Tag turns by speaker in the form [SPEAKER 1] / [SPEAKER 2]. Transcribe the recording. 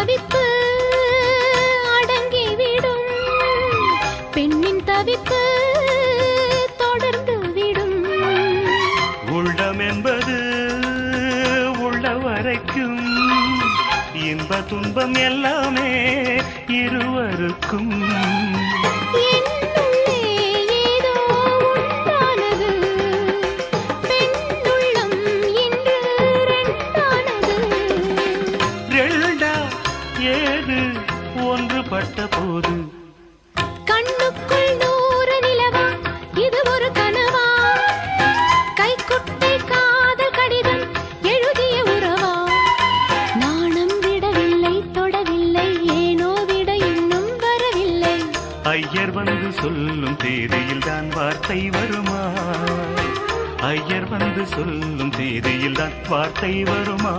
[SPEAKER 1] தவிப்பு அடங்கிவிடும், பெண்ணின் தவிப்பு தொடர்ந்து விடும்.
[SPEAKER 2] உள்ளம் என்பது உள்ள வரைக்கும் இன்ப துன்பம் எல்லாமே இருவருக்கும். ஏது ஒன்றுபட்ட போது
[SPEAKER 1] கண்ணுக்குள் 100 நிலவா, இது ஒரு கனவா? கைக்குட்டை காதல் கடிதம் எழுதிய உறவா? நாணம் விடவில்லை, தொடவில்லை, ஏனோ விட இன்னும் வரவில்லை.
[SPEAKER 2] ஐயர் வந்து சொல்லும் தேதியில் தான் வார்த்தை வருமா? ஐயர் வந்து சொல்லும் தேதியில் தான் வார்த்தை வருமா?